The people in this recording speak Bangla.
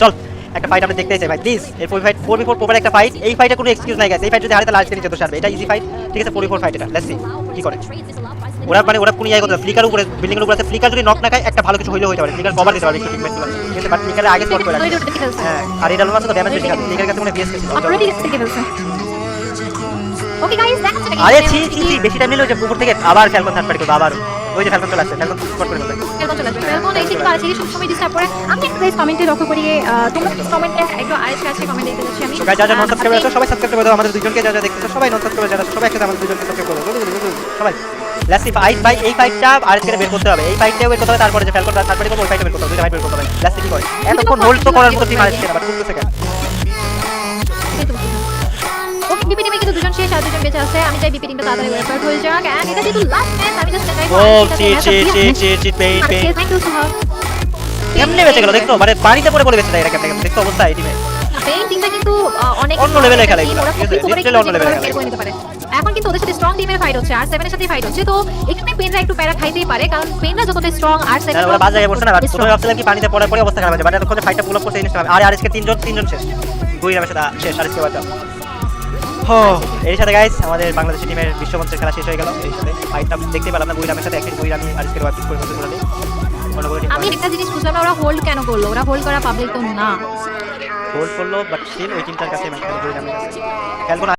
চল একটা ফাইট আমরা দেখতেই চাই ভাই প্লিজ। এই 4v4 প্রপার একটা ফাইট, এই ফাইটে কোনো এক্সকিউজ নাই গাইস। এই ফাইট যদি হারে তাহলে লাস্ট নিচে তো সারবে, এটা ইজি ফাইট, ঠিক আছে। 4v4 ফাইট এটা, লেটস সি কি করে ওরা। মানে ওরা কোন জায়গায় করতে ফ্লিকার উপরে, বিল্ডিং এর উপরে আছে। ফ্লিকার যদি নক না খায় একটা ভালো কিছু হইলেও হইতে পারে, ফ্লিকার কভার দিতে পারে একটু টিমমেট গুলো, ঠিক আছে। বাট ফ্লিকারে আগে স্পট করে রাখে। হ্যাঁ আর এটা লোমাস তো ড্যামেজ বেশি খায়, ফ্লিকারের কাছে কোনো বিএস আছে অলরেডি থেকে ফেলছে। ওকে গাইস দেখো সেটা আরে ছি ছি ছি, বেশি টাইম নিলো যে উপর থেকে আবার ফ্যালকন থার্ড পার্টি করবে আবার। ওই যে ফ্যালকন চলে আসছে, ফ্যালকন স্পট করে ফেলবে। এরকম চলে আসবে। ফেলকন এই যে পারে সব সময় ডিস্টার্ব করে। আমি একটা গাইস কমেন্টে লক্ষ্য করি, তোমরা কমেন্টে একটু আরেস কাছে কমেন্ট দিতে যাচ্ছি আমি। তো গাইস যারা নন সাবস্ক্রাইবার আছে সবাই সাবস্ক্রাইব করে দাও, আমাদের দুইজনকে যারা দেখতেছো সবাই নন সাবস্ক্রাইবার যারা সবাই একসাথে আমাদের দুইজনকে সাবস্ক্রাইব করে দাও সবাই। লেটস সি ফাইট ভাই, এই ফাইটটা আরএসকে বের করতে হবে, এই ফাইটটা বের করতে হবে, তারপরে যে ফ্যালকন থার্ড পার্টি করবে ওই ফাইটটা বের করতে হবে, দুইটা ফাইট বের করতে হবে। লেটস সি কি করে এতক্ষণ হোল্ড তো করার মতো team RSK but 2 second. Okay BP টিমে কিন্তু দুজন শেষ আর দুজন বেঁচে আছে। আমি চাই বিপি টিমটা তাড়াতাড়ি ওয়েপার হয়ে যাক। এন্ড এটা যেহেতু লাস্ট ম্যাচ আমি জাস্ট ট্রাই ও চি পেইন থ্যাংক ইউ সো মাচ। কেমনে বেঁচে গেল দেখতো, মানে পানিতে পড়ে পড়ে বেঁচে যায়, এটা কেমনে দেখতো অবস্থা এই টিমে। পেইন টিমটা কিন্তু অনেক অন্য লেভেলে খেলে এগুলো, ওরা ঠিক আছে, খুব লিটারালি অন্য লেভেলে খেলে। নিতে পারে। এখন কিন্তু ওদের সাথে স্ট্রং টিমের ফাইট হচ্ছে, আর 7 এর সাথে ফাইট হচ্ছে। তো এখানে পেনরা একটু প্যারা খাইতেই পারে, কারণ পেনরা যতটা স্ট্রং আর 7 ওরা বাজে জায়গায় বসে না, বাট প্রথমে ভাবছিলাম কি পানিতে পড়ে পড়ে অবস্থা খারাপ হয়ে যাবে, বাট এতক্ষণে ফাইটটা পুল আপ করতে জিনিসটা হবে। আর আরএসকে তিনজন শেষ, দুই রামের সাথে শেষ আরএসকে বাঁচাও। হো এর সাথে গাইস আমাদের বাংলাদেশ টিমের বিশ্বমঞ্চের খেলা শেষ হয়ে গেল। এই সাথে ফাইটটা দেখতে পেলাম না, দুই রামের সাথে একই দুই রামই আরএসকে ওয়াইপ করে ফেলতে পারলি। আমি একটা জিনিস বুঝলাম না, ওরা হোল্ড কেন করলো? ওরা হোল্ড করা পাবলিক তো না। হোল্ড করলো বাট স্টিল ওই টিমটার কাছে মানে দুই রামের কাছে ফ্যালকন